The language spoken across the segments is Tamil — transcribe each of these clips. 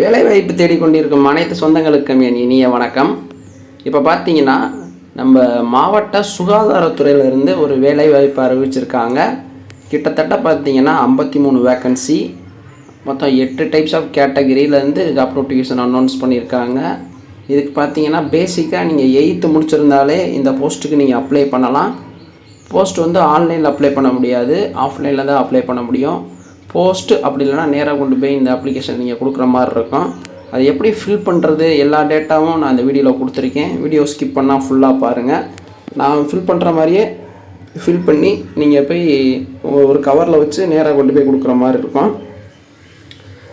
வேலைவாய்ப்பு தேடிக்கொண்டிருக்கும் அனைத்து சொந்தங்களுக்கும் என் இனிய வணக்கம். இப்போ பார்த்தீங்கன்னா நம்ம மாவட்ட சுகாதாரத்துறையிலேருந்து ஒரு வேலைவாய்ப்பு அறிவிச்சிருக்காங்க. கிட்டத்தட்ட பார்த்தீங்கன்னா 53 வேக்கன்சி, மொத்தம் 8 டைப்ஸ் ஆஃப் கேட்டகிரியிலேருந்து ஜாப் நோட்டிஃபிகேஷன் அனௌன்ஸ் பண்ணியிருக்காங்க. இதுக்கு பார்த்தீங்கன்னா பேசிக்காக நீங்கள் 8th முடிச்சிருந்தாலே இந்த போஸ்ட்டுக்கு நீங்கள் அப்ளை பண்ணலாம். போஸ்ட் வந்து ஆன்லைனில் அப்ளை பண்ண முடியாது, ஆஃப்லைனில் தான் அப்ளை பண்ண முடியும். போஸ்ட்டு அப்படி இல்லைனா நேராக கொண்டு போய் இந்த அப்ளிகேஷன் நீங்கள் கொடுக்குற மாதிரி இருக்கும். அது எப்படி ஃபில் பண்ணுறது எல்லா டேட்டாவும் நான் இந்த வீடியோவில் கொடுத்துருக்கேன். வீடியோ ஸ்கிப் பண்ணால் ஃபுல்லாக பாருங்கள். நான் ஃபில் பண்ணுற மாதிரியே ஃபில் பண்ணி நீங்கள் போய் ஒரு கவரில் வச்சு நேராக கொண்டு போய் கொடுக்குற மாதிரி இருக்கும்.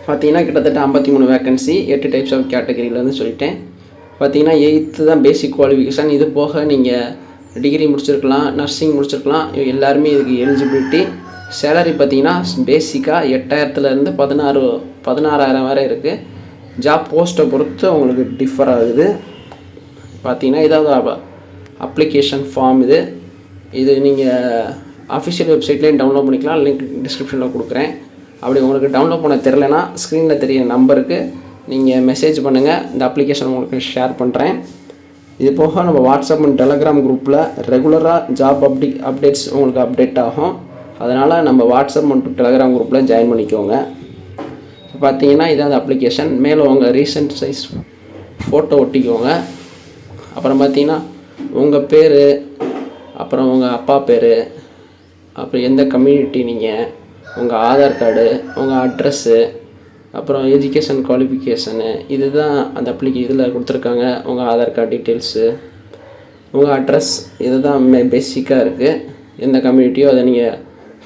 பார்த்தீங்கன்னா கிட்டத்தட்ட 53 வேக்கன்சி, 8 டைப்ஸ் ஆஃப் கேட்டகரியிலேருந்து சொல்லிட்டேன். பார்த்தீங்கன்னா 8th தான் பேசிக் குவாலிஃபிகேஷன். இது போக நீங்கள் டிகிரி முடிச்சிருக்கலாம், நர்சிங் முடிச்சிருக்கலாம், எல்லாருமே இதுக்கு எலிஜிபிலிட்டி. சேலரி பார்த்தீங்கன்னா பேசிக்காக 8000லேருந்து 16,000 வரை இருக்குது. ஜாப் போஸ்ட்டை பொறுத்து உங்களுக்கு டிஃபர் ஆகுது. பார்த்தீங்கன்னா இதாவது அப்ளிகேஷன் ஃபார்ம். இது நீங்கள் அஃபிஷியல் வெப்சைட்லேயும் டவுன்லோட் பண்ணிக்கலாம். லிங்க் டிஸ்கிரிப்ஷனில் கொடுக்குறேன். அப்படி உங்களுக்கு டவுன்லோட் பண்ண தெரிலனா ஸ்க்ரீனில் தெரிய நம்பருக்கு நீங்கள் மெசேஜ் பண்ணுங்கள். இந்த அப்ளிகேஷன் உங்களுக்கு ஷேர் பண்ணுறேன். இது போக நம்ம வாட்ஸ்அப் அண்ட் டெலகிராம் குரூப்பில் ரெகுலராக ஜாப் அப்டேட்ஸ் உங்களுக்கு அப்டேட் ஆகும். அதனால் நம்ம வாட்ஸ்அப் மற்றும் டெலகிராம் குரூப்பில் ஜாயின் பண்ணிக்கோங்க. இப்போ பார்த்தீங்கன்னா இதாவது அப்ளிகேஷன். மேலே உங்கள் ரீசன்ட் சைஸ் ஃபோட்டோ ஒட்டிக்கோங்க. அப்புறம் பார்த்தீங்கன்னா உங்கள் பேர், அப்புறம் உங்கள் அப்பா பேர், அப்புறம் எந்த கம்யூனிட்டி நீங்கள், உங்கள் ஆதார் கார்டு, உங்கள் அட்ரஸ்ஸு, அப்புறம் எஜுகேஷன் குவாலிஃபிகேஷனு, இதுதான் அந்த இதில் கொடுத்துருக்காங்க. உங்கள் ஆதார் கார்டு டீட்டெயில்ஸு, உங்கள் அட்ரஸ், இது தான் பேசிக்காக இருக்குது. எந்த கம்யூனிட்டியோ அதை நீங்கள்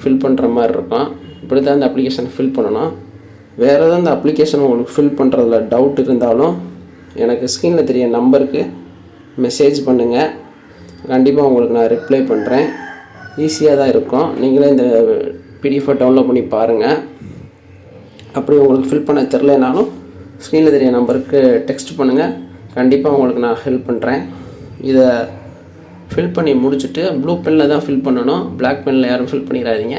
ஃபில் பண்ணுற மாதிரி இருக்கும். இப்படி தான் இந்த அப்ளிகேஷன் ஃபில் பண்ணணும். வேறு எதாவது இந்த அப்ளிகேஷன் உங்களுக்கு ஃபில் பண்ணுறதுல டவுட் இருந்தாலும் எனக்கு ஸ்க்ரீனில் தெரிய நம்பருக்கு மெசேஜ் பண்ணுங்கள். கண்டிப்பாக உங்களுக்கு நான் ரிப்ளை பண்ணுறேன். ஈஸியாக தான் இருக்கும். நீங்களே இந்த பிடிஎஃபை டவுன்லோட் பண்ணி பாருங்கள். அப்படி உங்களுக்கு ஃபில் பண்ண தெரிலனாலும் ஸ்க்ரீனில் தெரிய நம்பருக்கு டெக்ஸ்ட் பண்ணுங்கள். கண்டிப்பாக உங்களுக்கு நான் ஹெல்ப் பண்ணுறேன். இதை ஃபில் பண்ணி முடிச்சுட்டு ப்ளூ பெனில் தான் ஃபில் பண்ணணும், பிளாக் பெனில் யாரும் ஃபில் பண்ணிடாதீங்க.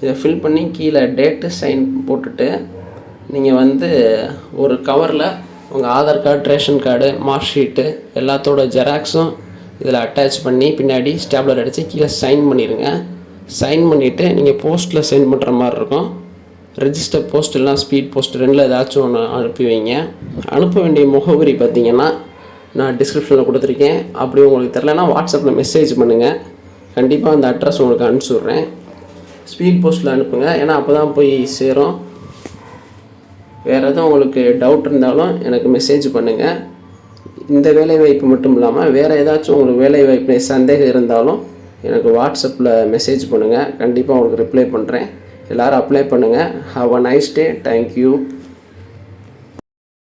இதை ஃபில் பண்ணி கீழே டேட்டு சைன் போட்டுட்டு நீங்கள் ஒரு கவரில் உங்கள் Aadhaar card, ration card, mark sheet எல்லாத்தோட ஜெராக்ஸும் இதில் அட்டாச் பண்ணி பின்னாடி ஸ்டாப்லர் அடித்து கீழே சைன் பண்ணிடுங்க. சைன் பண்ணிவிட்டு நீங்கள் போஸ்ட்டில் சென்ட் பண்ணுற மாதிரி இருக்கும். ரெஜிஸ்டர் போஸ்ட் இல்லைனா ஸ்பீட் போஸ்ட் ரெண்டில் ஏதாச்சும் ஒன்று அனுப்பி வைங்க. அனுப்ப வேண்டிய முகவரி பார்த்திங்கன்னா நான் டிஸ்கிரிப்ஷனில் கொடுத்துருக்கேன். அப்படி உங்களுக்கு தெரிலனா வாட்ஸ்அப்பில் மெசேஜ் பண்ணுங்கள். கண்டிப்பாக அந்த அட்ரஸ் உங்களுக்கு அனுப்பிச்சுட்றேன். ஸ்பீட் போஸ்ட்டில் அனுப்புங்க, ஏன்னா அப்போ தான் போய் சேரும். வேறு எதுவும் உங்களுக்கு டவுட் இருந்தாலும் எனக்கு மெசேஜ் பண்ணுங்கள். இந்த வேலைவாய்ப்பு மட்டும் இல்லாமல் வேறு ஏதாச்சும் உங்களுக்கு வேலைவாய்ப்பு சந்தேகம் இருந்தாலும் எனக்கு வாட்ஸ்அப்பில் மெசேஜ் பண்ணுங்கள். கண்டிப்பாக உங்களுக்கு ரிப்ளை பண்ணுறேன். எல்லோரும் அப்ளை பண்ணுங்கள். Have a nice day. Thank you.